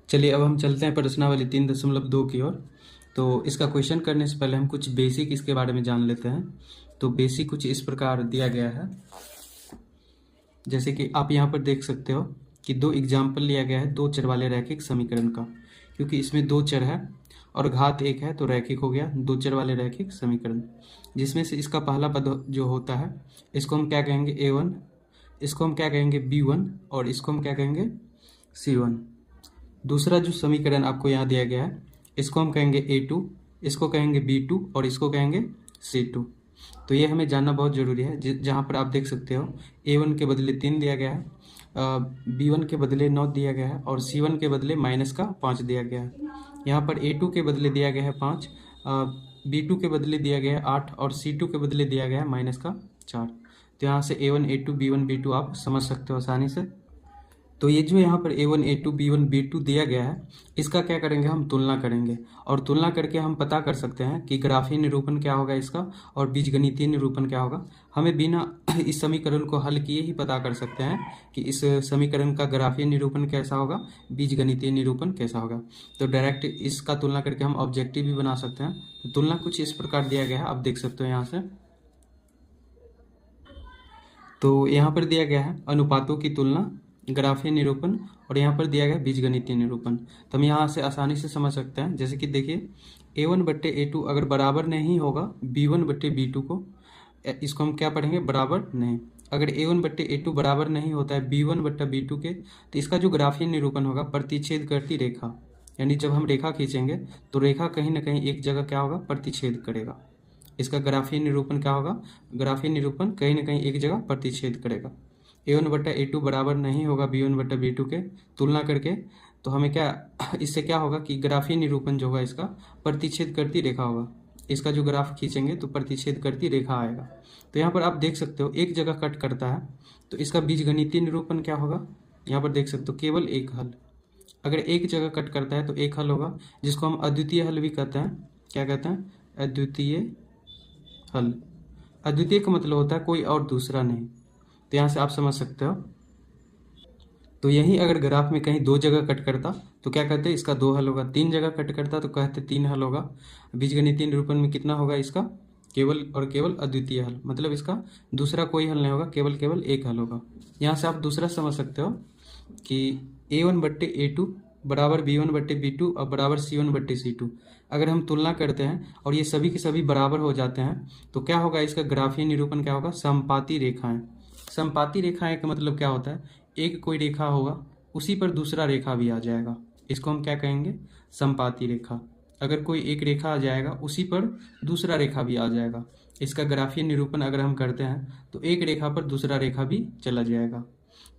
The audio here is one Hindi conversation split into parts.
चलिए अब हम चलते हैं प्रश्नावली 3.2 की ओर। तो इसका क्वेश्चन करने से पहले हम कुछ बेसिक इसके बारे में जान लेते हैं। तो बेसिक कुछ इस प्रकार दिया गया है, जैसे कि आप यहाँ पर देख सकते हो कि दो एग्जाम्पल लिया गया है दो चर वाले रैखिक समीकरण का। क्योंकि इसमें दो चर है और घात एक है तो रैखिक हो गया, दो चर वाले रैखिक समीकरण। जिसमें से इसका पहला पद जो होता है इसको हम क्या कहेंगे A1, इसको हम क्या कहेंगे B1 और इसको हम क्या कहेंगे C1। दूसरा जो समीकरण आपको यहाँ दिया गया है इसको हम कहेंगे A2, इसको कहेंगे B2 और इसको कहेंगे C2। तो ये हमें जानना बहुत ज़रूरी है। जहाँ पर आप देख सकते हो A1 के बदले 3 दिया गया है, B1 के बदले 9 दिया गया है और C1 के बदले -5 दिया गया है। यहाँ पर A2 के बदले दिया गया है 5, B2 के बदले दिया गया है 8 और C2 के बदले दिया गया है -4। तो यहाँ से A1 A2 B1 B2 आप समझ सकते हो आसानी से। तो ये जो यहाँ पर A1 A2 B1 B2 दिया गया है इसका क्या करेंगे, हम तुलना करेंगे और तुलना करके हम पता कर सकते हैं कि ग्राफीय निरूपण क्या होगा इसका और बीजगणितीय निरूपण क्या होगा। हमें बिना इस समीकरण को हल किए ही पता कर सकते हैं कि इस समीकरण का ग्राफीय निरूपण कैसा होगा, बीजगणितीय निरूपण कैसा होगा। तो डायरेक्ट इसका तुलना करके हम ऑब्जेक्टिव भी बना सकते हैं। तो तुलना कुछ इस प्रकार दिया गया है, आप देख सकते हो यहाँ से। तो यहाँ पर दिया गया है अनुपातों की तुलना, ग्राफीय निरूपण और यहाँ पर दिया गया बीजगणितीय निरूपण। तो हम यहाँ से आसानी से समझ सकते हैं। जैसे कि देखिए A1/A2 अगर बराबर नहीं होगा B1/B2 को, इसको हम क्या पढ़ेंगे बराबर नहीं। अगर A1/A2 बराबर नहीं होता है B1/B2 के, तो इसका जो ग्राफीय निरूपण होगा प्रतिच्छेद करती रेखा, यानी जब हम रेखा खींचेंगे तो रेखा कहीं ना कहीं एक जगह क्या होगा प्रतिच्छेद करेगा। इसका ग्राफीय निरूपण क्या होगा, ग्राफीय निरूपण कहीं ना कहीं एक जगह प्रतिच्छेद करेगा। A1/A2 बराबर नहीं होगा B1/B2 के, तुलना करके तो हमें क्या इससे क्या होगा कि ग्राफीय निरूपण जो होगा इसका प्रतिच्छेद करती रेखा होगा। इसका जो ग्राफ खींचेंगे तो प्रतिच्छेद करती रेखा आएगा। तो यहाँ पर आप देख सकते हो एक जगह कट करता है तो इसका बीजगणितीय निरूपण क्या होगा, यहाँ पर देख सकते हो केवल एक हल। अगर एक जगह कट करता है तो एक हल होगा, जिसको हम अद्वितीय हल भी कहते हैं। क्या कहते हैं, अद्वितीय हल। अद्वितीय का मतलब होता है कोई और दूसरा नहीं। तो यहाँ से आप समझ सकते हो। तो यही अगर ग्राफ में कहीं दो जगह कट करता तो क्या कहते हैं इसका दो हल होगा, तीन जगह कट करता तो कहते तीन हल होगा। बीजगणितीय निरूपण में कितना होगा इसका, केवल और केवल अद्वितीय हल, मतलब इसका दूसरा कोई हल नहीं होगा, केवल केवल एक हल होगा। यहाँ से आप दूसरा समझ सकते हो कि A1/A2 बराबर B1/B2 और बराबर C1/C2। अगर हम तुलना करते हैं और ये सभी के सभी बराबर हो जाते हैं तो क्या होगा, इसका ग्राफीय निरूपण क्या होगा, समपाती रेखाएं। समपाती रेखाएं का मतलब क्या होता है, एक कोई रेखा होगा उसी पर दूसरा रेखा भी आ जाएगा, इसको हम क्या कहेंगे समपाती रेखा। अगर कोई एक रेखा आ जाएगा उसी पर दूसरा रेखा भी आ जाएगा, इसका ग्राफीय निरूपण अगर हम करते हैं तो एक रेखा पर दूसरा रेखा भी चला जाएगा।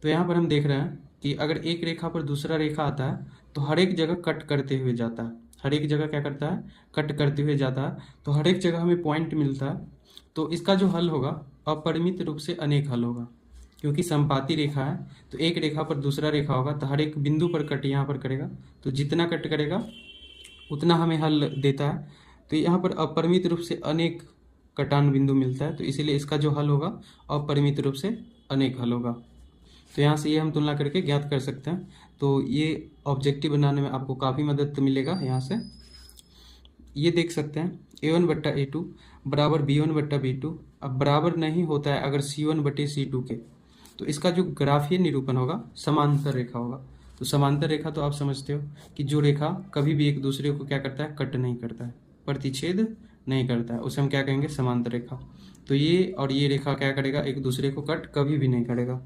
तो यहाँ पर हम देख रहे हैं कि अगर एक रेखा पर दूसरा रेखा आता है तो हर एक जगह कट करते हुए जाता है, हर एक जगह क्या करता है कट करते हुए जाता है, तो हर एक जगह हमें पॉइंट मिलता है। तो इसका जो हल होगा अपरिमित रूप से अनेक हल होगा, क्योंकि समपाती रेखा है तो एक रेखा पर दूसरा रेखा होगा तो हर एक बिंदु पर कट यहाँ पर करेगा, तो जितना कट करेगा उतना हमें हल देता है। तो यहाँ पर अपरिमित रूप से अनेक कटान बिंदु मिलता है, तो इसीलिए इसका जो हल होगा अपरिमित रूप से अनेक हल होगा। तो यहाँ से ये हम तुलना करके ज्ञात कर सकते हैं। तो ये ऑब्जेक्टिव बनाने में आपको काफ़ी मदद मिलेगा। यहाँ से ये देख सकते हैं A1/A2 बराबर B1/B2 अब बराबर नहीं होता है अगर C1/C2 के, तो इसका जो ग्राफीय निरूपण होगा समांतर रेखा होगा। तो समांतर रेखा तो आप समझते हो कि जो रेखा कभी भी एक दूसरे को क्या करता है, कट नहीं करता है, प्रतिच्छेद नहीं करता है, उसे हम क्या कहेंगे समांतर रेखा। तो ये और ये रेखा क्या करेगा, एक दूसरे को कट कभी भी नहीं करेगा।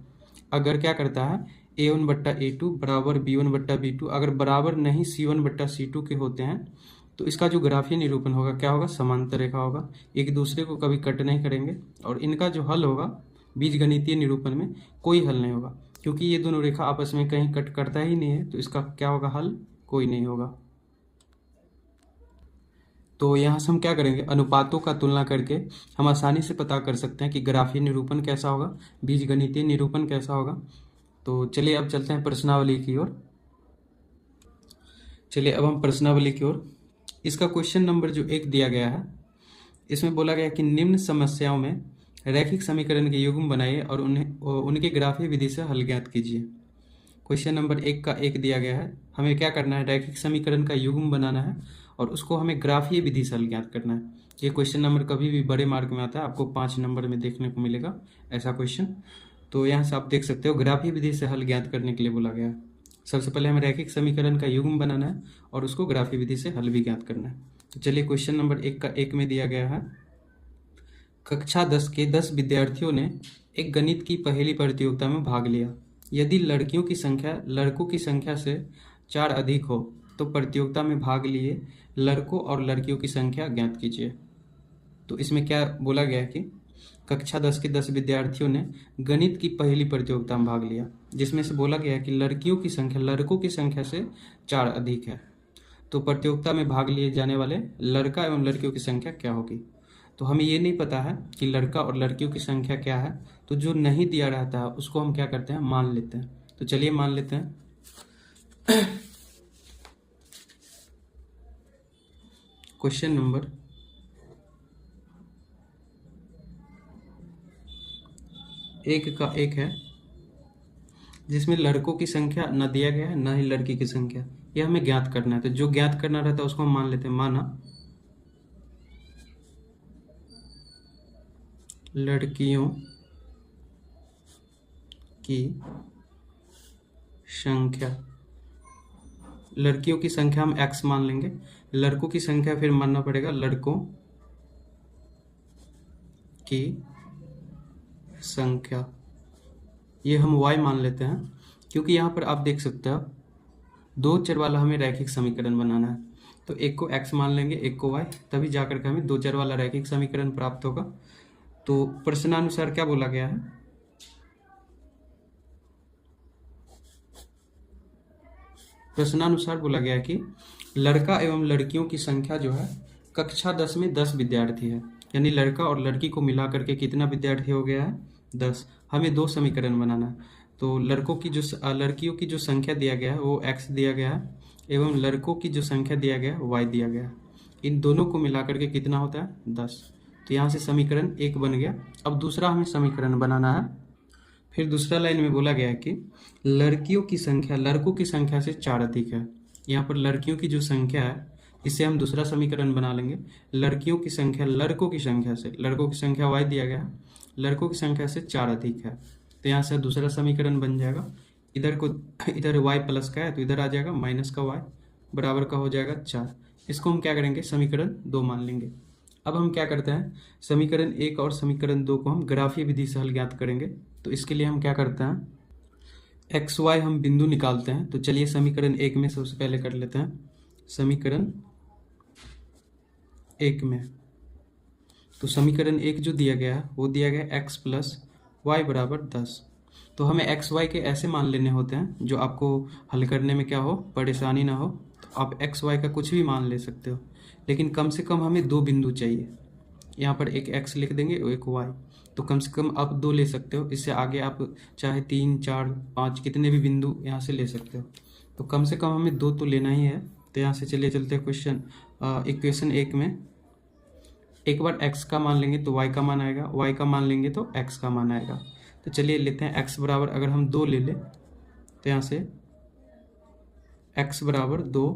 अगर क्या करता है A1/A2 बराबर B1/B2 अगर बराबर नहीं C1/C2 के होते हैं तो इसका जो ग्राफीय निरूपण होगा क्या होगा, समांतर रेखा होगा, एक दूसरे को कभी कट नहीं करेंगे। और इनका जो हल होगा बीजगणितीय निरूपण में कोई हल नहीं होगा, क्योंकि ये दोनों रेखा आपस में कहीं कट करता ही नहीं है, तो इसका क्या होगा हल कोई नहीं होगा। तो यहाँ से हम क्या करेंगे, अनुपातों का तुलना करके हम आसानी से पता कर सकते हैं कि ग्राफीय निरूपण कैसा होगा, बीजगणितीय निरूपण कैसा होगा। तो चलिए अब चलते हैं प्रश्नावली की ओर। चलिए अब हम प्रश्नावली की ओर, इसका क्वेश्चन नंबर जो 1 दिया गया है इसमें बोला गया कि निम्न समस्याओं में रैखिक समीकरण के युग्म बनाइए और उनके ग्राफीय विधि से हल ज्ञात कीजिए। क्वेश्चन नंबर 1 का 1 दिया गया है। हमें क्या करना है, रैखिक समीकरण का युग्म बनाना है और उसको हमें ग्राफीय विधि से हल ज्ञात करना है। ये क्वेश्चन नंबर कभी भी बड़े मार्क में आता है, आपको 5 नंबर में देखने को मिलेगा ऐसा क्वेश्चन। तो यहाँ से आप देख सकते हो ग्राफीय विधि से हल ज्ञात करने के लिए बोला गया है। सबसे पहले हमें रैखिक समीकरण का युग्म बनाना है और उसको ग्राफीय विधि से हल भी ज्ञात करना है। तो चलिए क्वेश्चन नंबर 1 का 1 में दिया गया है, कक्षा 10 के 10 विद्यार्थियों ने एक गणित की पहेली प्रतियोगिता में भाग लिया। यदि लड़कियों की संख्या लड़कों की संख्या से 4 अधिक हो तो प्रतियोगिता में भाग लिए लड़कों और लड़कियों की संख्या ज्ञात कीजिए। तो इसमें क्या बोला गया है कि कक्षा 10 के 10 विद्यार्थियों ने गणित की पहेली प्रतियोगिता में भाग लिया, जिसमें से बोला गया है कि लड़कियों की संख्या लड़कों की संख्या से 4 अधिक है। तो प्रतियोगिता में भाग लिए जाने वाले लड़का एवं लड़कियों की संख्या क्या होगी। तो हमें ये नहीं पता है कि लड़का और लड़कियों की संख्या क्या है, तो जो नहीं दिया रहता है उसको हम क्या करते हैं, मान लेते हैं। तो चलिए मान लेते हैं। क्वेश्चन नंबर 1 का 1 है, जिसमें लड़कों की संख्या न दिया गया है न ही लड़की की संख्या, यह हमें ज्ञात करना है। तो जो ज्ञात करना रहता है उसको हम मान लेते हैं। माना लड़कियों की संख्या, लड़कियों की संख्या हम x मान लेंगे, लड़कों की संख्या फिर मानना पड़ेगा लड़कों की संख्या, ये हम y मान लेते हैं। क्योंकि यहाँ पर आप देख सकते हो 2 चर वाला हमें रैखिक समीकरण बनाना है, तो एक को x मान लेंगे एक को y, तभी जाकर के हमें 2 चर वाला रैखिक समीकरण प्राप्त होगा। तो प्रश्नानुसार क्या बोला गया है, प्रश्नानुसार बोला गया है कि लड़का एवं लड़कियों की संख्या जो है कक्षा 10 में 10 विद्यार्थी है, यानी लड़का और लड़की को मिला करके कितना विद्यार्थी हो गया है, 10। हमें 2 समीकरण बनाना है। तो लड़कियों की जो संख्या दिया गया है वो x दिया गया है एवं लड़कों की जो संख्या दिया गया है y दिया गया है। इन दोनों को मिला करके कितना होता है, 10। तो यहाँ से समीकरण 1 बन गया। अब दूसरा हमें समीकरण बनाना है। फिर दूसरा लाइन में बोला गया है कि लड़कियों की संख्या लड़कों की संख्या से 4 अधिक है। यहाँ पर लड़कियों की जो संख्या है इससे हम दूसरा समीकरण बना लेंगे। लड़कियों की संख्या लड़कों की संख्या से, लड़कों की संख्या y दिया गया है, लड़कों की संख्या से 4 अधिक है। तो यहाँ से दूसरा समीकरण बन जाएगा। इधर y प्लस का है तो इधर आ जाएगा माइनस का y, बराबर का हो जाएगा 4। इसको हम क्या करेंगे, समीकरण 2 मान लेंगे। अब हम क्या करते हैं, समीकरण 1 और समीकरण 2 को हम ग्राफीय विधि से हल ज्ञात करेंगे। तो इसके लिए हम क्या करते हैं, एक्स वाई हम बिंदु निकालते हैं। तो चलिए समीकरण 1 में सबसे पहले कर लेते हैं। समीकरण 1 में तो समीकरण 1 जो दिया गया है वो दिया गया x प्लस वाई बराबर 10। तो हमें एक्स वाई के ऐसे मान लेने होते हैं जो आपको हल करने में क्या हो, परेशानी ना हो। तो आप एक्स वाई का कुछ भी मान ले सकते हो, लेकिन कम से कम हमें 2 बिंदु चाहिए। यहाँ पर एक x लिख देंगे और एक y, तो कम से कम आप 2 ले सकते हो। इससे आगे आप चाहे 3, 4, 5 कितने भी बिंदु यहाँ से ले सकते हो। तो कम से कम हमें 2 तो लेना ही है। तो यहाँ से चलिए चलते हैं इक्वेशन 1 में। एक बार x का मान लेंगे तो y का मान आएगा, y का मान लेंगे तो x का मान आएगा। तो चलिए लेते हैं x बराबर, अगर हम 2 ले लें तो यहाँ से x बराबर 2,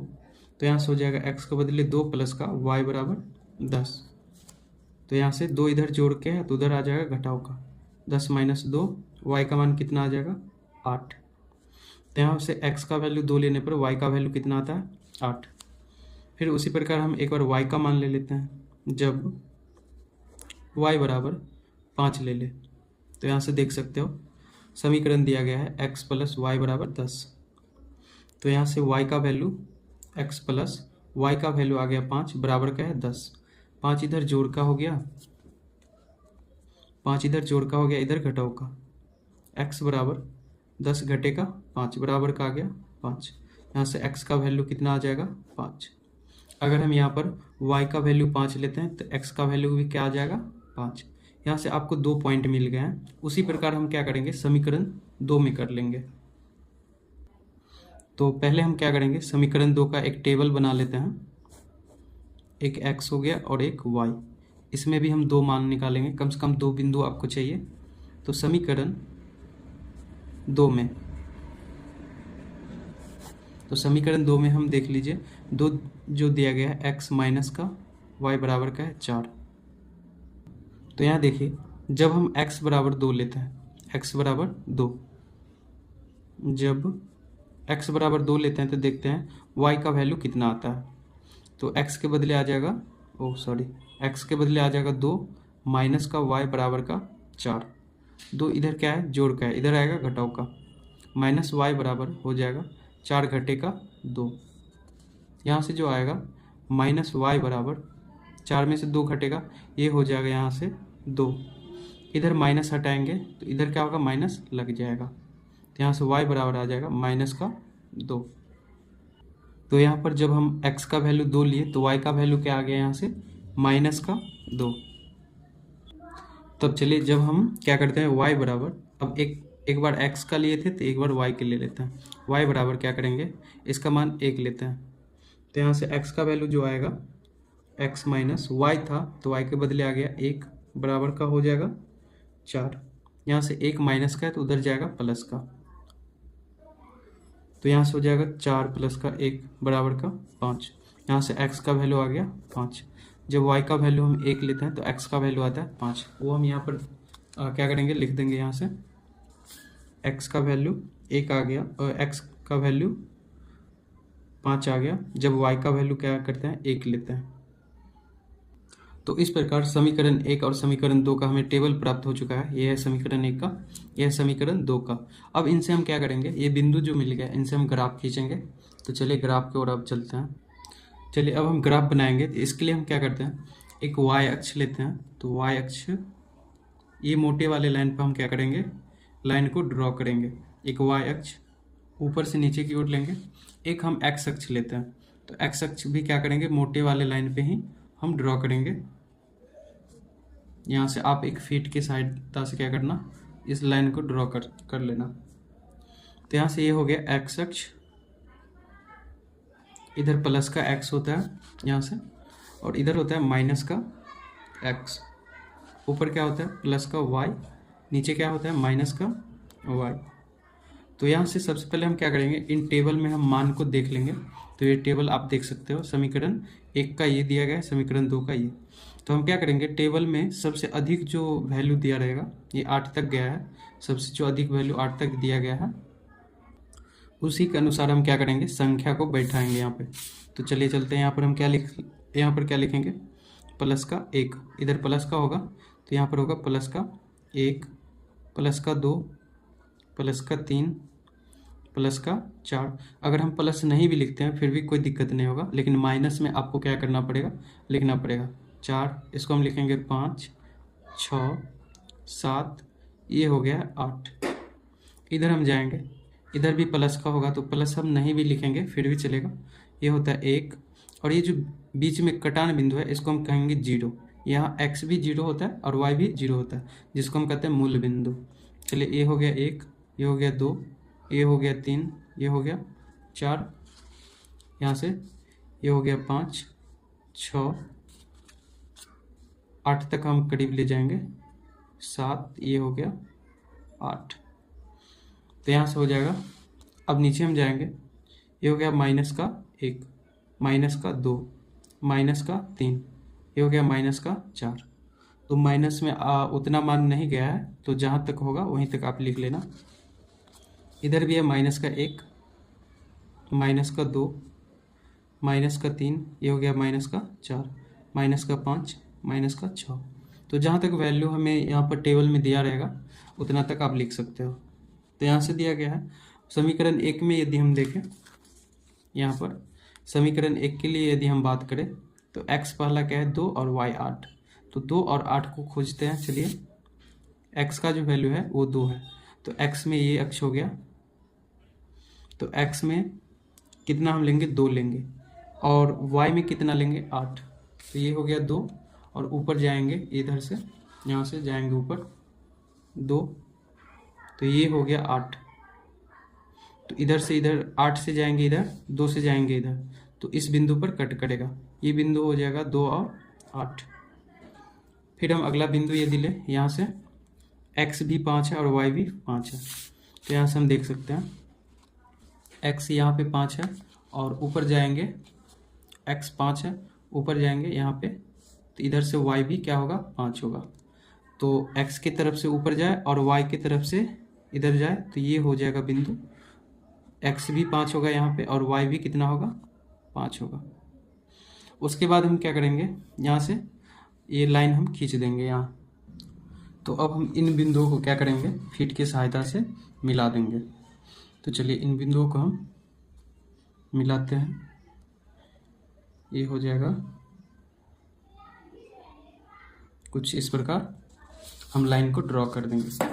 तो यहाँ से हो जाएगा x को बदले 2 प्लस का y बराबर 10। तो यहाँ से 2 इधर जोड़ के है तो उधर आ जाएगा घटाव का 10 माइनस 2, y का मान कितना आ जाएगा 8। तो यहाँ से x का वैल्यू 2 लेने पर y का वैल्यू कितना आता है 8। फिर उसी प्रकार हम एक बार y का मान ले लेते हैं। जब y बराबर 5 ले ले तो यहाँ से देख सकते हो समीकरण दिया गया है x प्लस वाई बराबर 10। तो यहाँ से y का वैल्यू x प्लस वाई का वैल्यू आ गया 5 बराबर का है 10। 5 इधर जोड़ का हो गया, 5 इधर जोड़ का हो गया, इधर घटाव का। x बराबर 10 घटे का 5 बराबर का आ गया 5। यहाँ से x का वैल्यू कितना आ जाएगा 5। अगर हम यहाँ पर y का वैल्यू 5 लेते हैं तो x का वैल्यू भी क्या आ जाएगा 5। यहाँ से आपको 2 पॉइंट मिल गए हैं। उसी प्रकार हम क्या करेंगे, समीकरण 2 में कर लेंगे। तो पहले हम क्या करेंगे, समीकरण 2 का एक टेबल बना लेते हैं। एक x हो गया और एक y, इसमें भी हम 2 मान निकालेंगे। कम से कम 2 बिंदु आपको चाहिए। तो समीकरण 2 में तो समीकरण 2 में हम देख लीजिए, दो जो दिया गया है x माइनस का y बराबर का है 4। तो यहाँ देखिए, जब हम x बराबर 2 लेते हैं, x बराबर 2, जब x बराबर 2 लेते हैं तो देखते हैं y का वैल्यू कितना आता है। तो x के बदले आ जाएगा, x के बदले आ जाएगा 2 माइनस का y बराबर का 4। 2 इधर क्या है, जोड़ का है, इधर आएगा घटाव का, माइनस y बराबर हो जाएगा 4 घटे का 2। यहाँ से जो आएगा माइनस y बराबर 4 में से 2 घटेगा, ये हो जाएगा यहाँ से 2। इधर माइनस हटाएंगे तो इधर क्या होगा, माइनस लग जाएगा। तो यहाँ से y बराबर आ जाएगा माइनस का 2। तो यहाँ पर जब हम x का वैल्यू 2 लिए तो y का वैल्यू क्या आ गया, यहाँ से माइनस का 2। तब चलिए जब हम क्या करते हैं, y बराबर, अब एक बार x का लिए थे तो एक बार y के ले लेते हैं। y बराबर क्या करेंगे, इसका मान 1 लेते हैं। तो यहाँ से x का वैल्यू जो आएगा, x माइनस y था तो y के बदले आ गया 1 बराबर का हो जाएगा 4। यहाँ से 1 माइनस का है तो उधर जाएगा प्लस का, तो यहाँ से हो जाएगा 4 प्लस का 1 बराबर का 5। यहाँ से x का वैल्यू आ गया 5। जब y का वैल्यू हम 1 लेते हैं तो x का वैल्यू आता है 5। वो हम यहाँ पर क्या करेंगे, लिख देंगे। यहाँ से x का वैल्यू 1 आ गया और x का वैल्यू 5 आ गया। जब y का वैल्यू क्या करते हैं, 1 लेते हैं। तो इस प्रकार समीकरण 1 और समीकरण 2 का हमें टेबल प्राप्त हो चुका है। यह है समीकरण 1 का, यह है समीकरण 2 का। अब इनसे हम क्या करेंगे, ये बिंदु जो मिल गया इनसे हम ग्राफ खींचेंगे। तो चलिए ग्राफ की ओर अब चलते हैं। चलिए अब हम ग्राफ बनाएंगे। तो इसके लिए हम क्या करते हैं, एक y अक्ष लेते हैं। तो y अक्ष, ये मोटे वाले लाइन पर हम क्या करेंगे, लाइन को ड्रॉ करेंगे। एक y अक्ष ऊपर से नीचे की ओर लेंगे। एक हम x अक्ष लेते हैं। तो x अक्ष भी क्या करेंगे, मोटे वाले लाइन पे ही हम ड्रॉ करेंगे। यहाँ से आप एक फीट की सहायता से क्या करना, इस लाइन को ड्रॉ कर लेना। तो यहाँ से ये हो गया x अक्ष, इधर प्लस का x होता है यहाँ से, और इधर होता है माइनस का x। ऊपर क्या होता है, प्लस का y, नीचे क्या होता है, माइनस का y। तो यहाँ से सबसे पहले हम क्या करेंगे, इन टेबल में हम मान को देख लेंगे। तो ये टेबल आप देख सकते हो, समीकरण 1 का ये दिया गया है, समीकरण 2 का ये। तो हम क्या करेंगे, टेबल में सबसे अधिक जो वैल्यू दिया रहेगा, ये 8 तक गया है, सबसे जो अधिक वैल्यू 8 तक दिया गया है, उसी के अनुसार हम क्या करेंगे, संख्या को बैठाएंगे यहाँ पे। तो चलिए चलते हैं। यहाँ पर हम यहाँ पर क्या लिखेंगे, प्लस का 1, इधर प्लस का होगा तो यहाँ पर होगा प्लस का 1, प्लस का 2, प्लस का 3, प्लस का 4। अगर हम प्लस नहीं भी लिखते हैं फिर भी कोई दिक्कत नहीं होगा, लेकिन माइनस में आपको क्या करना पड़ेगा, लिखना पड़ेगा 4। इसको हम लिखेंगे 5, 6, 7, ये हो गया 8। इधर हम जाएंगे, इधर भी प्लस का होगा तो प्लस हम नहीं भी लिखेंगे फिर भी चलेगा। ये होता है 1, और ये जो बीच में कटान बिंदु है इसको हम कहेंगे 0। यहाँ x भी 0 होता है और y भी 0 होता है, जिसको हम कहते हैं मूल बिंदु। चलिए ये हो गया 1, ये हो गया 2, ये हो गया 3, ये हो गया 4, यहाँ से ये हो गया 5, 6, 8 तक हम करीब ले जाएंगे, 7, ये हो गया 8। तो यहाँ से हो जाएगा। अब नीचे हम जाएंगे, ये हो गया माइनस का 1, माइनस का 2, माइनस का 3, ये हो गया माइनस का 4। तो माइनस में उतना मान नहीं गया है, तो जहाँ तक होगा वहीं तक आप लिख लेना। इधर भी है माइनस का 1, माइनस का 2, माइनस का 3, ये हो गया माइनस का 4, माइनस का 5, माइनस का 6। तो जहाँ तक वैल्यू हमें यहाँ पर टेबल में दिया रहेगा उतना तक आप लिख सकते हो। तो यहाँ से दिया गया है समीकरण 1 में, यदि हम देखें यहाँ पर समीकरण 1 के लिए यदि हम बात करें तो x पहला क्या है, 2 और y 8। तो 2 और 8 को खोजते हैं। चलिए x का जो वैल्यू है वो 2 है, तो x में ये अक्ष हो गया, तो x में कितना हम लेंगे, 2 लेंगे, और y में कितना लेंगे, 8। तो ये हो गया 2, और ऊपर जाएंगे इधर से, यहाँ से जाएंगे ऊपर 2, तो ये हो गया 8। तो इधर से इधर 8 से जाएंगे इधर, 2 से जाएंगे इधर, तो इस बिंदु पर कट करेगा। ये बिंदु हो जाएगा 2 और 8। फिर हम अगला बिंदु यदि लें, यहाँ से x भी 5 है और y भी 5 है। तो यहाँ से हम देख सकते हैं x यहाँ पे 5 है और ऊपर जाएंगे, x 5 है, ऊपर जाएंगे यहाँ पे तो इधर से y भी क्या होगा, 5 होगा। तो x की तरफ से ऊपर जाए और y की तरफ से इधर जाए तो ये हो जाएगा बिंदु, x भी 5 होगा यहाँ पे और y भी कितना होगा, 5 होगा। उसके बाद हम क्या करेंगे, यहाँ से ये लाइन हम खींच देंगे यहाँ। तो अब हम इन बिंदुओं को क्या करेंगे, फीट की सहायता से मिला देंगे। तो चलिए इन बिंदुओं को हम मिलाते हैं। ये हो जाएगा कुछ इस प्रकार, हम लाइन को ड्रॉ कर देंगे।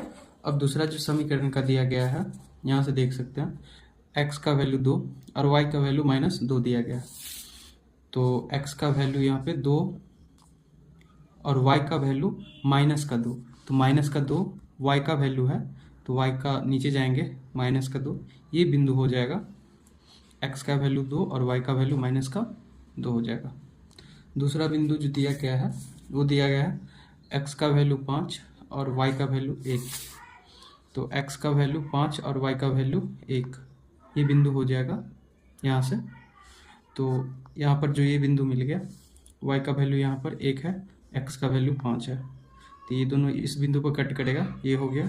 अब दूसरा जो समीकरण का दिया गया है, यहाँ से देख सकते हैं x का वैल्यू 2 और y का वैल्यू -2 दिया गया है। तो x का वैल्यू यहाँ पे 2 और y का वैल्यू -2, तो -2 y का वैल्यू है, तो y का नीचे जाएंगे -2, ये बिंदु हो जाएगा। x का वैल्यू 2 और y का वैल्यू -2 हो जाएगा। दूसरा बिंदु जो दिया गया है वो दिया गया है x का वैल्यू 5 और y का वैल्यू 1, तो x का वैल्यू 5 और y का वैल्यू 1, ये बिंदु हो जाएगा यहाँ से। तो यहाँ पर जो ये बिंदु मिल गया, y का वैल्यू यहाँ पर 1 है, x का वैल्यू 5 है, तो ये दोनों इस बिंदु पर कट करेगा, ये हो गया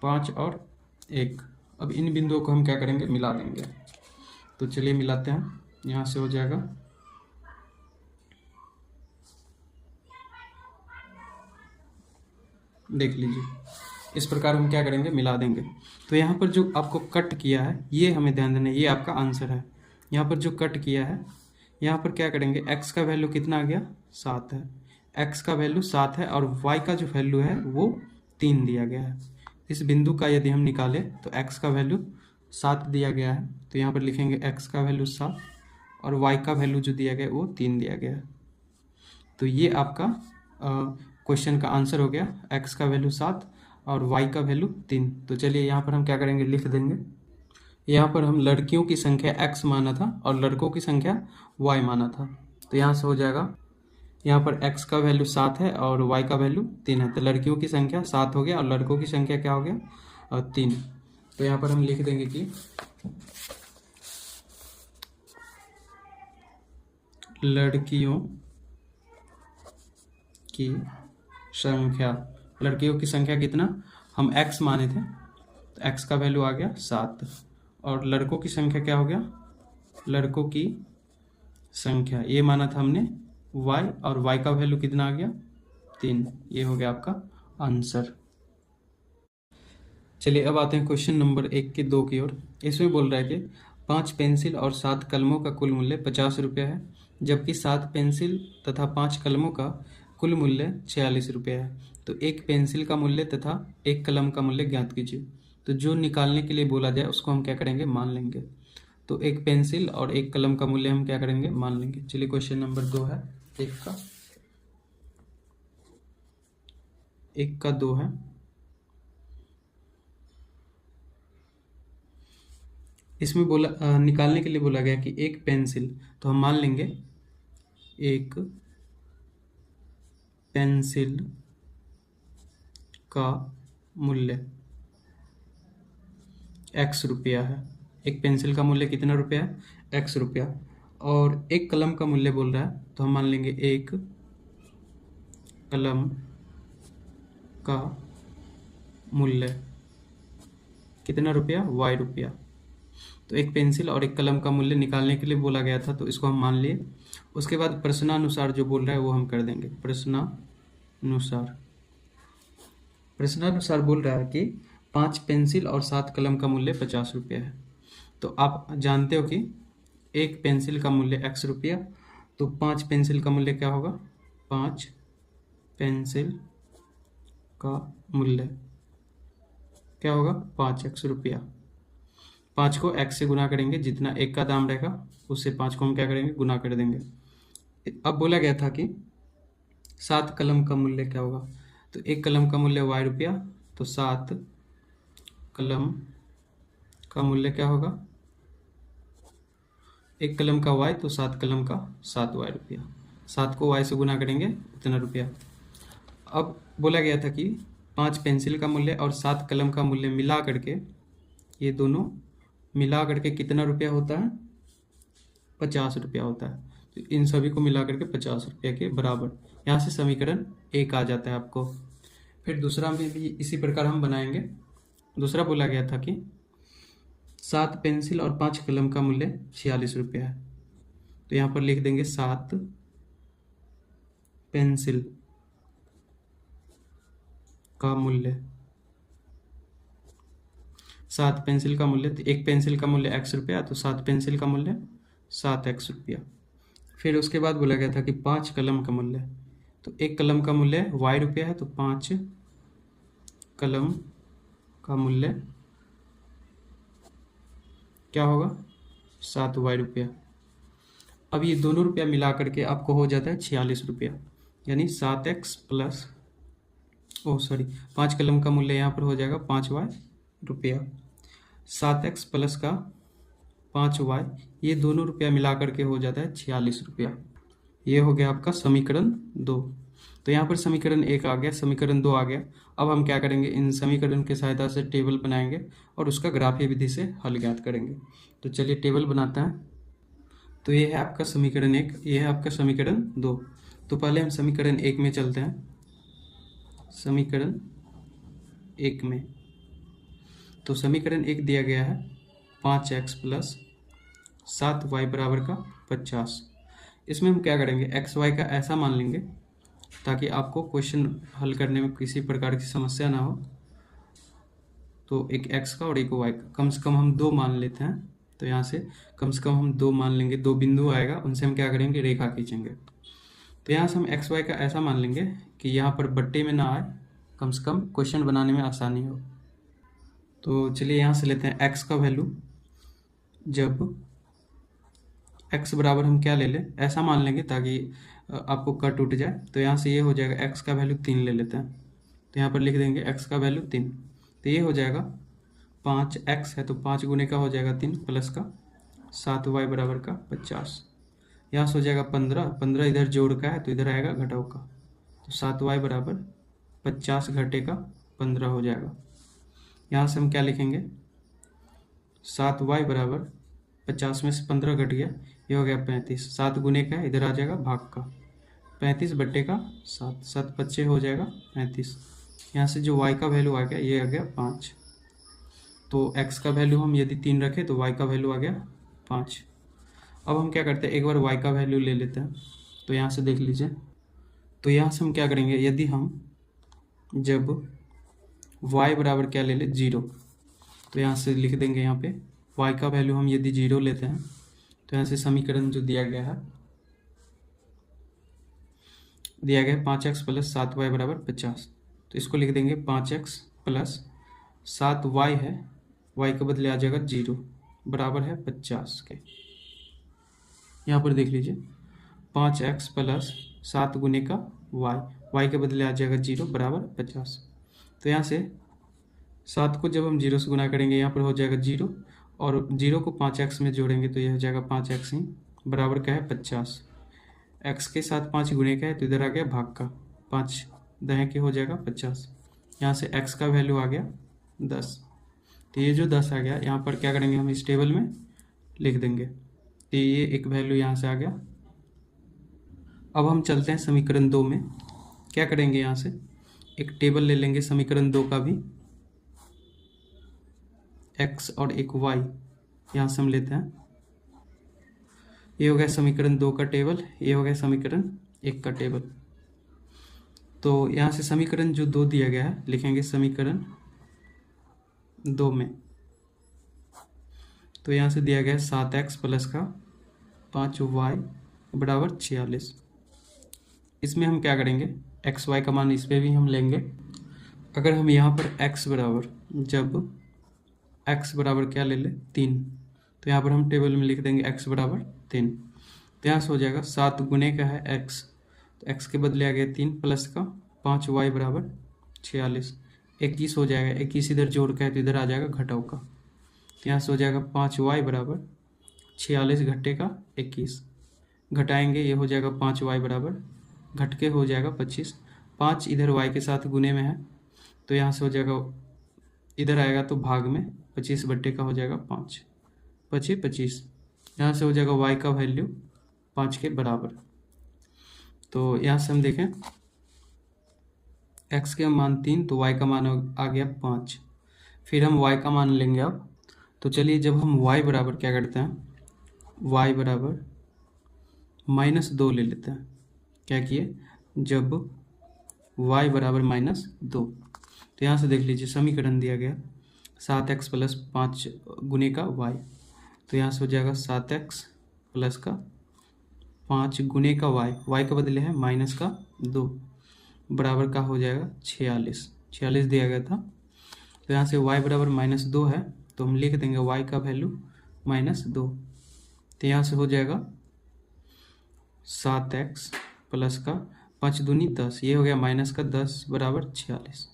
5 और 1। अब इन बिंदुओं को हम क्या करेंगे, मिला देंगे। तो चलिए मिलाते हैं। यहाँ से हो जाएगा देख लीजिए, इस प्रकार हम क्या करेंगे, मिला देंगे। तो यहाँ पर जो आपको कट किया है ये हमें ध्यान देना है, ये आपका आंसर है। यहाँ पर जो कट किया है, यहाँ पर क्या करेंगे, x का वैल्यू कितना आ गया, 7 है, x का वैल्यू 7 है और y का जो वैल्यू है वो 3 दिया गया है। इस बिंदु का यदि हम निकालें तो x का वैल्यू 7 दिया गया है, तो यहाँ पर लिखेंगे x का वैल्यू 7 और y का वैल्यू जो दिया गया है वो 3 दिया गया है। तो ये आपका क्वेश्चन का आंसर हो गया, x का वैल्यू 7 और y का वैल्यू 3। तो चलिए यहाँ पर हम क्या करेंगे, लिख देंगे। यहाँ पर हम लड़कियों की संख्या x माना था और लड़कों की संख्या y माना था, तो यहाँ से हो जाएगा, यहाँ पर x का वैल्यू 7 है और y का वैल्यू 3 है, तो लड़कियों की संख्या 7 हो गया और लड़कों की संख्या क्या हो गया, 3। तो यहाँ पर हम लिख देंगे कि लड़कियों की संख्या, लड़कियों की संख्या कितना, हम x माने थे तो x का वैल्यू आ गया 7 और लड़कों की संख्या क्या हो गया, लड़कों की संख्या ये माना था हमने y और y का वैल्यू कितना आ गया, 3। ये हो गया आपका आंसर। चलिए अब आते हैं क्वेश्चन नंबर 1 के 2 की ओर। इसमें बोल रहा है कि 5 पेंसिल और 7 कलमों का कुल मूल्य 50 रुपया है, जबकि 7 पेंसिल तथा 5 कलमों का कुल मूल्य 46 रुपया है। तो एक पेंसिल का मूल्य तथा एक कलम का मूल्य ज्ञात कीजिए। तो जो निकालने के लिए बोला जाए उसको हम क्या करेंगे, मान लेंगे। तो एक पेंसिल और एक कलम का मूल्य हम क्या करेंगे, मान लेंगे। चलिए क्वेश्चन नंबर 2 है, एक का 2 है। इसमें बोला निकालने के लिए बोला गया कि एक पेंसिल, तो हम मान लेंगे एक पेंसिल का मूल्य x रुपया है। एक पेंसिल का मूल्य कितना रुपया है, x रुपया। और एक कलम का मूल्य बोल रहा है तो हम मान लेंगे एक कलम का मूल्य कितना रुपया, y रुपया। तो एक पेंसिल और एक कलम का मूल्य निकालने के लिए बोला गया था, तो इसको हम मान लिए। उसके बाद प्रश्नानुसार जो बोल रहा है वो हम कर देंगे। प्रश्नानुसार बोल रहा है कि 5 पेंसिल और 7 कलम का मूल्य 50 रुपया है। तो आप जानते हो कि एक पेंसिल का मूल्य x रुपया, तो 5 पेंसिल का मूल्य क्या होगा, 5 पेंसिल का मूल्य क्या होगा, 5x रुपया। 5 को x से गुना करेंगे, जितना एक का दाम रहेगा उससे 5 को हम क्या करेंगे, गुना कर देंगे। अब बोला गया था कि 7 कलम का मूल्य क्या होगा, तो एक कलम का मूल्य y रुपया, तो 7 कलम का मूल्य क्या होगा, एक कलम का y, तो 7 कलम का 7y रुपया। 7 को y से गुना करेंगे उतना रुपया। अब बोला गया था कि 5 पेंसिल का मूल्य और 7 कलम का मूल्य मिला करके ये दोनों मिला करके कितना रुपया होता है, 50 रुपया होता है। तो इन सभी को मिला करके 50 रुपया के बराबर, यहाँ से समीकरण 1 आ जाता है आपको। फिर दूसरा में भी इसी प्रकार हम बनाएंगे। दूसरा बोला गया था कि 7 पेंसिल और 5 कलम का मूल्य 46 रुपया है। तो यहाँ पर लिख देंगे 7 पेंसिल का मूल्य, 7 पेंसिल का मूल्य, तो एक पेंसिल का मूल्य x रुपया, तो 7 पेंसिल का मूल्य 7x रुपया। फिर उसके बाद बोला गया था कि 5 कलम का मूल्य, तो एक कलम का मूल्य y रुपया है, तो 5 कलम का मूल्य क्या होगा, 7y रुपया। अब ये दोनों रुपया मिला करके आपको हो जाता है 46 रुपया, यानी 7x प्लस 5 कलम का मूल्य यहाँ पर हो जाएगा 5y रुपया, 7x प्लस का 5y, ये दोनों रुपया मिला करके हो जाता है 46 रुपया। ये हो गया आपका समीकरण 2। तो यहाँ पर समीकरण 1 आ गया, समीकरण 2 आ गया। अब हम क्या करेंगे, इन समीकरण की सहायता से टेबल बनाएंगे और उसका ग्राफीय विधि से हल ज्ञात करेंगे। तो चलिए टेबल बनाते हैं। तो ये है आपका समीकरण 1, ये है आपका समीकरण 2। तो पहले हम समीकरण 1 में चलते हैं। समीकरण 1 में तो समीकरण 1 दिया गया है 5x प्लस 7y बराबर का 50। इसमें हम क्या करेंगे, एक्स वाई का ऐसा मान लेंगे ताकि आपको क्वेश्चन हल करने में किसी प्रकार की समस्या ना हो। तो एक x का और एक y का, कम से कम हम 2 मान लेते हैं। तो यहाँ से कम से कम हम 2 मान लेंगे, 2 बिंदु आएगा, उनसे हम क्या करेंगे, रेखा खींचेंगे। तो यहाँ से हम एक्स वाई का ऐसा मान लेंगे कि यहाँ पर बट्टे में ना आए, कम से कम क्वेश्चन बनाने में आसानी हो। तो चलिए यहाँ से लेते हैं x का वैल्यू, जब x बराबर हम क्या ले लें, ऐसा मान लेंगे ताकि आपको कट उठ जाए। तो यहाँ से ये हो जाएगा, x का वैल्यू 3 ले लेते हैं। तो यहाँ पर लिख देंगे x का वैल्यू 3। तो ये हो जाएगा 5x है तो 5 गुने का हो जाएगा 3 प्लस का 7y बराबर का 50। यहाँ से हो जाएगा 15, 15 इधर जोड़ का है तो इधर आएगा घटाव का। तो 7y बराबर 50 घटे का 15 हो जाएगा। यहाँ से हम क्या लिखेंगे, 7y बराबर 50 में से 15 घट गया, ये हो गया 35। 7 गुने का है, इधर आ जाएगा भाग का, 35 बट्टे का 7, 7 बच्चे हो जाएगा 35। यहाँ से जो y का वैल्यू आ गया, ये आ गया 5। तो x का वैल्यू हम यदि 3 रखें तो y का वैल्यू आ गया 5। अब हम क्या करते हैं, एक बार y का वैल्यू ले लेते हैं। तो यहाँ से देख लीजिए, तो यहाँ से हम क्या करेंगे, यदि हम जब y बराबर क्या ले लें 0, तो यहाँ से लिख देंगे, यहाँ पे y का वैल्यू हम यदि 0 लेते हैं तो यहाँ से समीकरण जो दिया गया है, दिया गया 5x प्लस 7y बराबर 50। तो इसको लिख देंगे 5x प्लस 7y है, y के बदले आ जाएगा 0 बराबर है 50 के। यहाँ पर देख लीजिए 5x प्लस 7 गुने का y के बदले आ जाएगा 0 बराबर 50। तो यहाँ से 7 को जब हम 0 से गुना करेंगे, यहाँ पर हो जाएगा 0, और 0 को 5x में जोड़ेंगे तो यह हो जाएगा 5x ही बराबर क्या है 50। x के साथ 5 गुने का है तो इधर आ गया भाग का, 5 दहें के हो जाएगा 50। यहाँ से x का वैल्यू आ गया 10। तो ये जो 10 आ गया, यहाँ पर क्या करेंगे, हम इस टेबल में लिख देंगे। तो ये एक वैल्यू यहाँ से आ गया। अब हम चलते हैं समीकरण 2 में। क्या करेंगे, यहाँ से एक टेबल ले लेंगे समीकरण 2 का भी, x और एक y यहाँ से हम लेते हैं। ये हो गया समीकरण 2 का टेबल, ये हो गया समीकरण 1 का टेबल। तो यहाँ से समीकरण जो 2 दिया गया है, लिखेंगे समीकरण 2 में। तो यहाँ से दिया गया 7x प्लस का 5y बराबर 46। इसमें हम क्या करेंगे, एक्स वाई का मान इस पर भी हम लेंगे। अगर हम यहाँ पर x बराबर, जब x बराबर क्या ले लें 3, तो यहाँ पर हम टेबल में लिख देंगे x बराबर 3। तो यहाँ से हो जाएगा 7 गुने का है x, तो x के बदले आ गया 3 प्लस का 5y बराबर 46, 21 हो जाएगा। 21 इधर जोड़ का है तो इधर आ जाएगा घटाव का। तो यहाँ से हो जाएगा 5y बराबर 46 घटे का 21, घटाएंगे ये हो जाएगा 5y बराबर घट के हो जाएगा 25। 5 इधर y के साथ गुने में है तो यहाँ से हो जाएगा, इधर आएगा तो भाग में 25 बट्टे का हो जाएगा 5। 25 25, यहाँ से हो जाएगा y का वैल्यू 5 के बराबर। तो यहाँ से हम देखें x का मान 3 तो y का मान आ गया 5। फिर हम y का मान लेंगे अब। तो चलिए जब हम y बराबर क्या करते हैं, y बराबर -2 ले लेते हैं। क्या किए, जब y बराबर -2, तो यहाँ से देख लीजिए समीकरण दिया गया 7x + 5 गुने का y। तो यहाँ से हो जाएगा 7x + का 5 गुने का y का बदले है -2 बराबर का हो जाएगा 46 दिया गया था। तो यहाँ से y बराबर -2 है तो हम लिख देंगे y का वैल्यू -2। तो यहाँ से हो जाएगा 7x + का 5 दूनी 10, ये हो गया -10 बराबर 46।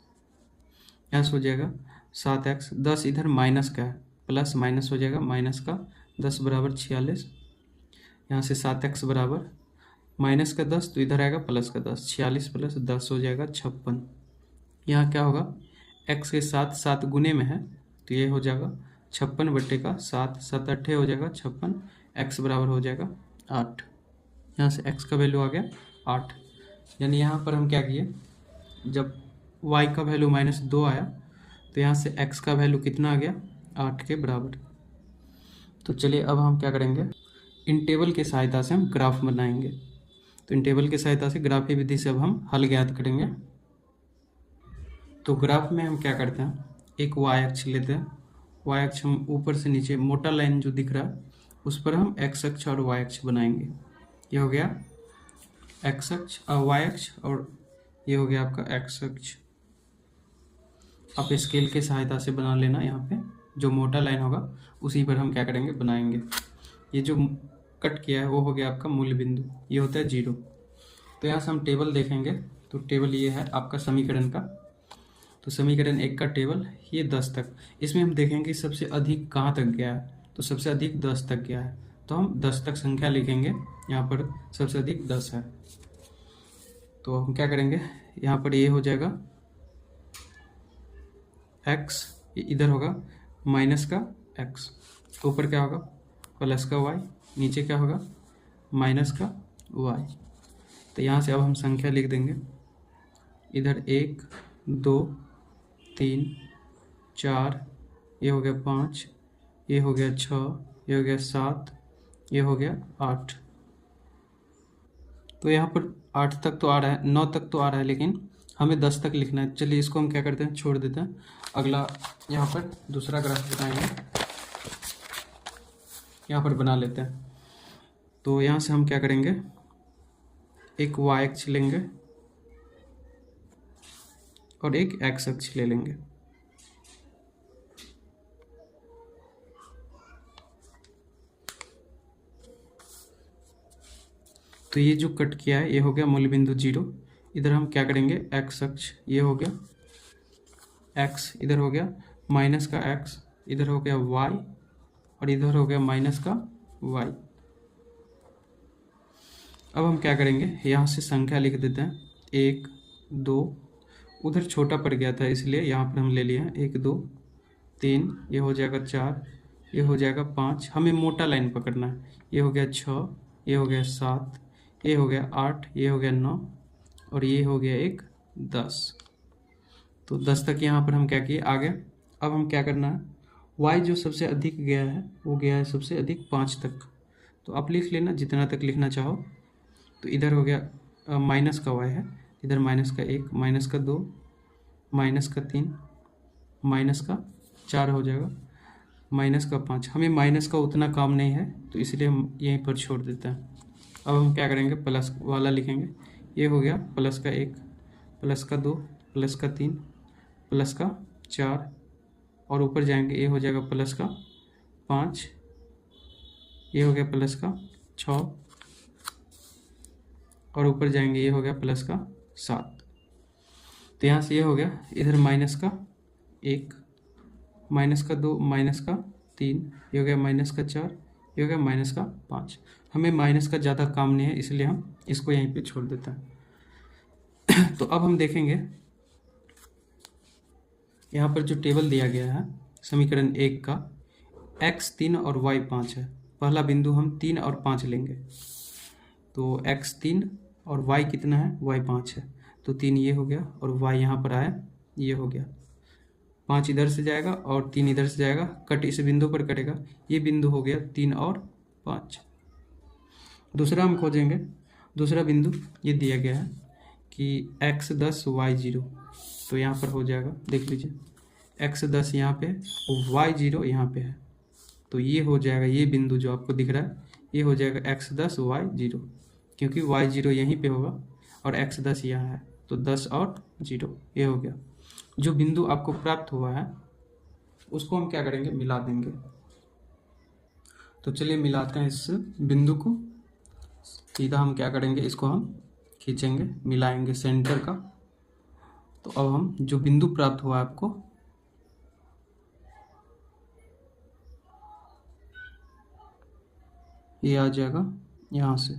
यहाँ से हो जाएगा 7x, 10 इधर माइनस का है, प्लस माइनस हो जाएगा -10 बराबर 46। यहाँ से 7x बराबर -10 तो इधर आएगा +10, 46 + 10 हो जाएगा 56। यहाँ क्या होगा, x के साथ 7 गुने में है तो ये हो जाएगा 56/7, 7 8 हो जाएगा 56, x बराबर हो जाएगा 8। यहाँ से x का वैल्यू आ गया 8। यानी यहाँ पर हम क्या किए, जब y का वैल्यू -2 आया तो यहाँ से x का वैल्यू कितना आ गया, 8 के बराबर। तो चलिए अब हम क्या करेंगे, इन टेबल की सहायता से हम ग्राफ बनाएंगे। तो इन टेबल की सहायता से ग्राफी विधि से अब हम हल ज्ञात करेंगे। तो ग्राफ में हम क्या करते हैं, एक y अक्ष लेते हैं। y अक्ष हम ऊपर से नीचे मोटा लाइन जो दिख रहा है उस पर हम x अक्ष और y अक्ष बनाएंगे। ये हो गया x अक्ष और y अक्ष, और ये हो गया आपका x अक्ष। आप स्केल के सहायता से बना लेना, यहाँ पे जो मोटा लाइन होगा उसी पर हम क्या करेंगे, बनाएंगे। ये जो कट किया है वो हो गया आपका मूल बिंदु, ये होता है 0। तो यहाँ से हम टेबल देखेंगे, तो टेबल ये है आपका समीकरण का। तो समीकरण 1 का टेबल ये 10 तक, इसमें हम देखेंगे सबसे अधिक कहाँ तक गया है, तो सबसे अधिक 10 तक गया है। तो हम 10 तक संख्या लिखेंगे, यहाँ पर सबसे अधिक 10 है। तो हम क्या करेंगे, यहाँ पर ये हो जाएगा x, इधर होगा माइनस का x, ऊपर क्या होगा प्लस का y, नीचे क्या होगा माइनस का y। तो यहाँ से अब हम संख्या लिख देंगे, इधर 1 2 3 4, ये हो गया 5, ये हो गया 6, ये हो गया 7, ये हो गया 8। तो यहाँ पर 8 तक तो आ रहा है, 9 तक तो आ रहा है, लेकिन हमें 10 तक लिखना है। चलिए इसको हम क्या करते हैं, छोड़ देते हैं। अगला यहाँ पर दूसरा ग्राफ बनाएंगे, यहाँ पर बना लेते हैं। तो यहाँ से हम क्या करेंगे, एक y अक्ष लेंगे और एक x अक्ष ले लेंगे। तो ये जो कट किया है ये हो गया मूल बिंदु 0। इधर हम क्या करेंगे, x अक्ष ये हो गया x, इधर हो गया माइनस का x, इधर हो गया y, और इधर हो गया माइनस का y। अब हम क्या करेंगे, यहाँ से संख्या लिख देते हैं 1 2, उधर छोटा पड़ गया था इसलिए यहाँ पर हम ले लिए हैं 1 2 3, ये हो जाएगा 4, ये हो जाएगा 5। हमें मोटा लाइन पकड़ना है, ये हो गया 6, ये हो गया 7, ये हो गया 8, ये हो गया 9, और ये हो गया एक 10। तो 10 तक यहाँ पर हम क्या किए, आ गए। अब हम क्या करना है, y जो सबसे अधिक गया है वो गया है सबसे अधिक 5 तक। तो आप लिख लेना जितना तक लिखना चाहो। तो इधर हो गया माइनस का y है, इधर माइनस का 1, माइनस का 2, माइनस का 3, माइनस का 4 हो जाएगा, माइनस का 5। हमें माइनस का उतना काम नहीं है तो इसलिए हम यहीं पर छोड़ देते हैं। अब हम क्या करेंगे, प्लस वाला लिखेंगे। ये हो गया प्लस का 1, प्लस का 2, प्लस का 3, प्लस का 4, और ऊपर जाएंगे ये हो जाएगा प्लस का 5, ये हो गया प्लस का 6, और ऊपर जाएंगे ये हो गया प्लस का 7। तो यहाँ से ये हो गया, इधर माइनस का 1, माइनस का 2, माइनस का 3, ये हो गया माइनस का 4, ये हो गया माइनस का 5। हमें माइनस का ज़्यादा काम नहीं है इसलिए हम इसको यहीं पे छोड़ देते हैं। तो अब हम देखेंगे यहाँ पर जो टेबल दिया गया है समीकरण 1 का, x 3 और y 5 है। पहला बिंदु हम 3 और 5 लेंगे, तो x 3 और y कितना है, y 5 है, तो 3 ये हो गया और y यहाँ पर आया, ये हो गया। 5 इधर से जाएगा और 3 इधर से जाएगा, कट इस बिंदु पर कटेगा, ये बिंदु हो गया 3 और 5। दूसरा हम खोजेंगे, दूसरा बिंदु ये दिया गया है कि x 10 y 0, तो यहाँ पर हो जाएगा, देख लीजिए x 10 यहाँ पे y 0 यहाँ पे है, तो ये हो जाएगा, ये बिंदु जो आपको दिख रहा है ये हो जाएगा x 10 y 0, क्योंकि y 0 यहीं पे होगा और x 10 यहाँ है, तो 10 और 0 ये हो गया। जो बिंदु आपको प्राप्त हुआ है उसको हम क्या करेंगे, मिला देंगे। तो चलिए मिलाते हैं इस बिंदु को, सीधा हम क्या करेंगे, इसको हम खींचेंगे, मिलाएंगे सेंटर का। तो अब हम जो बिंदु प्राप्त हुआ आपको, ये आ जाएगा यहाँ से,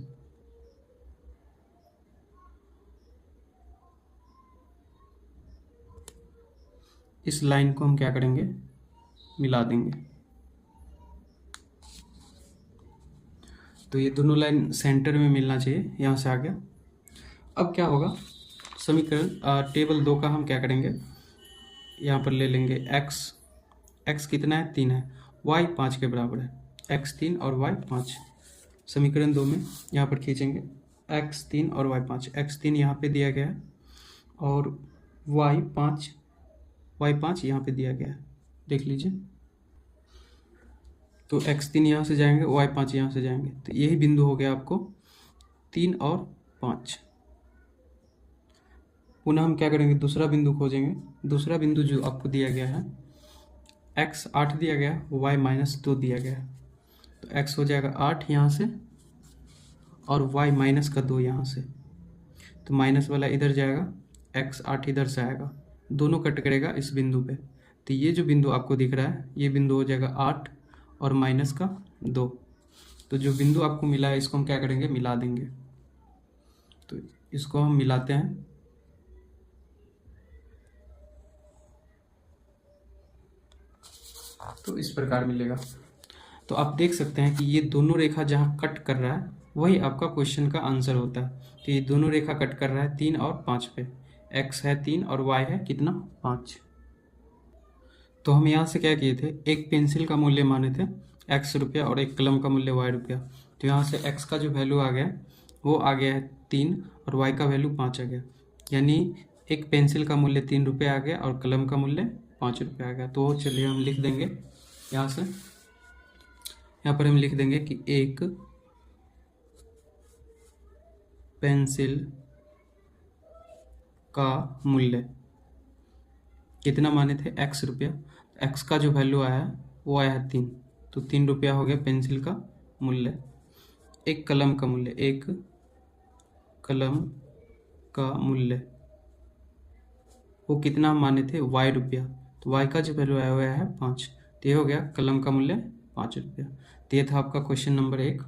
इस लाइन को हम क्या करेंगे, मिला देंगे। तो ये दोनों लाइन सेंटर में मिलना चाहिए, यहाँ से आ गया। अब क्या होगा, समीकरण टेबल 2 का हम क्या करेंगे, यहाँ पर ले लेंगे x कितना है, 3 है, y 5 के बराबर है, x 3 और y 5। समीकरण 2 में यहाँ पर खींचेंगे x 3 और y 5, x 3 यहाँ पे दिया गया है और y 5 यहाँ पे दिया गया है, देख लीजिए। तो x 3 यहाँ से जाएंगे, y 5 यहाँ से जाएंगे, तो यही बिंदु हो गया आपको 3 और 5। पुनः हम क्या करेंगे, दूसरा बिंदु खोजेंगे। दूसरा बिंदु जो आपको दिया गया है, x 8 दिया गया, y -2 दिया गया है, तो x हो जाएगा 8 यहाँ से और y -2 यहाँ से, तो माइनस वाला इधर जाएगा, x 8 इधर से आएगा, दोनों कट करेगा इस बिंदु पे। तो ये जो बिंदु आपको दिख रहा है ये बिंदु हो जाएगा 8 और -2। तो जो बिंदु आपको मिला है इसको हम क्या करेंगे, मिला देंगे। तो इसको हम मिलाते हैं, तो इस प्रकार मिलेगा। तो आप देख सकते हैं कि ये दोनों रेखा जहाँ कट कर रहा है वही आपका क्वेश्चन का आंसर होता है। तो ये दोनों रेखा कट कर रहा है 3 और 5 पे, x है 3 और y है कितना, 5। तो हम यहाँ से क्या किए थे, एक पेंसिल का मूल्य माने थे x रुपया और एक कलम का मूल्य y रुपया। तो यहाँ से x का जो वैल्यू आ गया वो आ गया है 3 और y का वैल्यू 5 आ गया, यानी एक पेंसिल का मूल्य 3 रुपये आ गया और कलम का मूल्य 5 रुपये आ गया। तो चलिए हम लिख देंगे यहाँ से, यहाँ पर हम लिख देंगे कि एक पेंसिल का मूल्य कितना माने थे, x रुपया, x का जो वैल्यू आया वो आया है 3, तो 3 रुपया हो गया पेंसिल का मूल्य। एक कलम का मूल्य, एक कलम का मूल्य वो कितना माने थे, y रुपया, तो y का जो वैल्यू आया हुआ है 5, तो ये हो गया कलम का मूल्य 5 रुपया। तो ये था आपका क्वेश्चन नंबर 1।